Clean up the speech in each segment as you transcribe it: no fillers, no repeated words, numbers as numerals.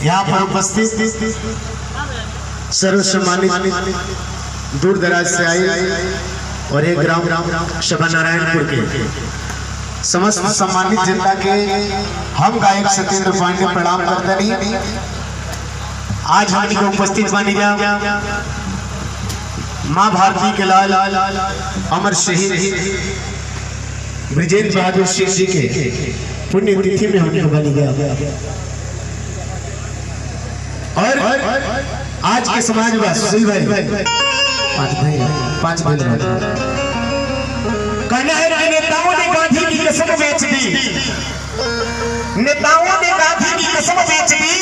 यहाँ पर उपस्थित सर्व सम्मानित दूर दराज से आए और एक ग्राम सभा नारायणपुर के समस्त सम्मानित जनता के हम गायक सत्येंद्र पांडे प्रणाम करते नहीं। आज हम को उपस्थित मानी जा माँ भारती के लाल अमर शहीद ब्रिजेंद्र बहादुर सिंह जी के पुण्य तिथि में हमने बनी गया और आज के समाज में सुशील भाई पांच भाई कहना है नेताओं ने गांधी की कसम बेच दी, नेताओं ने गांधी की कसम बेच दी,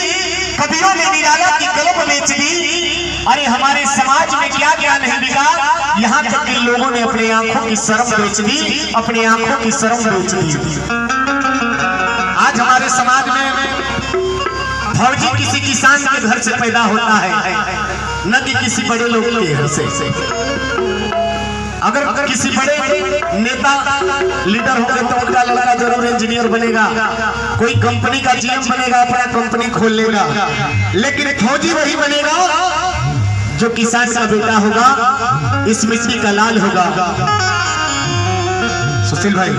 कवियों ने निराला की कलम बेच दी। अरे हमारे समाज में क्या क्या नहीं बिका, यहाँ तक के लोगों ने अपने आंखों की शर्म बेच दी, अपने आंखों की शर्म बेच दी। आज हमारे समाज में फौजी किसी किसान के घर से पैदा होता है, न कि किसी बड़े लोग के घर से। अगर किसी बड़े नेता लीडर होंगे तो उनका लड़का जरूर इंजीनियर बनेगा, कोई कंपनी का जीएम बनेगा, अपना कंपनी खोल लेगा। लेकिन फौजी वही बनेगा जो किसान का बेटा होगा, इस मिट्टी का लाल होगा। सुशील भाई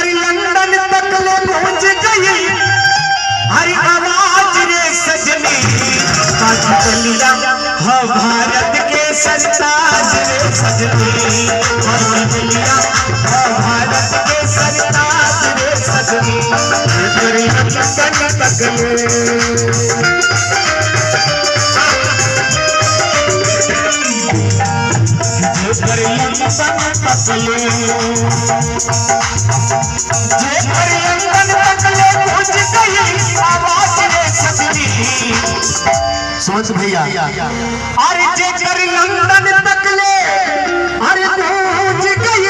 लंदन तक ले पहुंच गई, हरी आवाज रे सजनी, आज चलिया हो भारत के सरताज रे सजनी, आज चलिया हो भारत के सरताज रे सजनी, तेरे लंदन तक ले सोच भैया, अरे जेकर लंदन तक ले अरे पहुंच गई,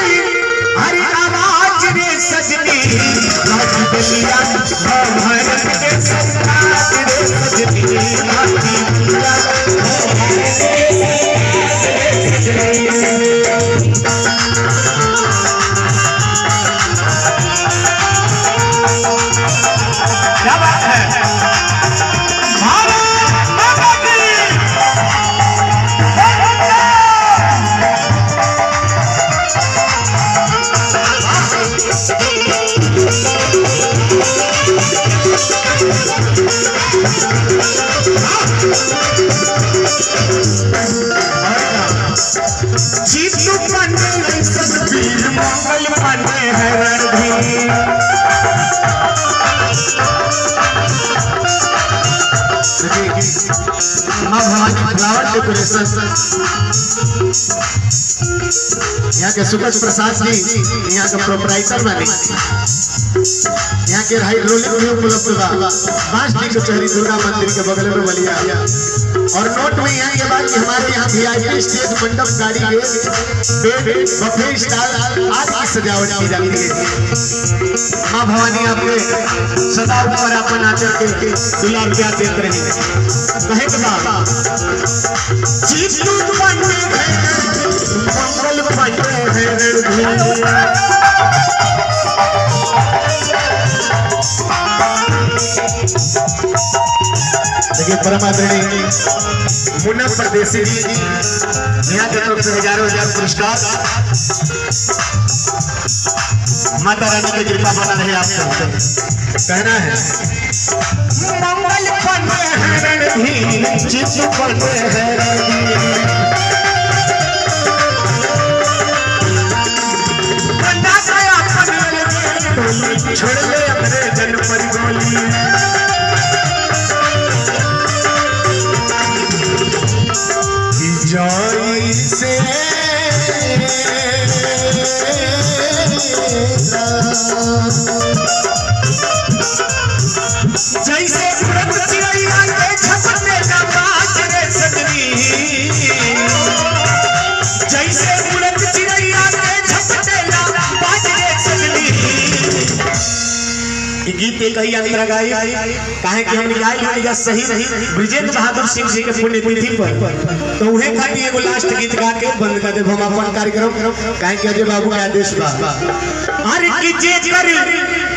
हरी आवाज रे सजनी, आज बलिया भारत के सरताज रे सजनी, आज बलिया क्या बात है। जीतू पांडे सतबीर मंगल पांडे है रणधीर, मां भवानी फ्लावर डेकोरेशन, यहाँ के सुखद प्रसाद जी यहाँ का प्रोपराइटर बने, यहाँ के हाइड्रोलिक उपलब्ध बा, बांसडी कचहरी दुर्गा मंदिर के बगल में बलिया। और नोट में यहाँ ये बात कि हमारे यहाँ वीआईपी स्टेज मंडप गाड़ी के बेड बफे स्टाइल आज की सजावट की जाती है। माँ भवानी आपके सदा ऊपर अपन आचर के दुलार प्यार देते रहे। कहे जीतू पांडे मंगल पांडे देखिए परम आदरणीय मुन्ना परदेसी जी यहाँ की तरफ से हजारों पुरस्कार, माता रानी की कृपा बना रहे आप सबको। कहना है मंगल पांडे है रणधीर, जीतू पांडे है रणधीर, छोड़ ले अपने जन पर गोली, जाई से जैसे चिड़ैया के छपने का बाज रे सजनी, जैसे चिड़ैया के छपने का बाज रे सजनी। गीत एक ही अंतरा गाई काहे कि हमने गाई हमारी सही ब्रिजेंद्र बहादुर सिंह जी के पुण्यतिथि पर तो उहे खातिर एगो लास्ट गीत गा के बंद कर दे हम अपन कार्यक्रम काहे कि अजय बाबू के आदेश बा अरे कि जे कर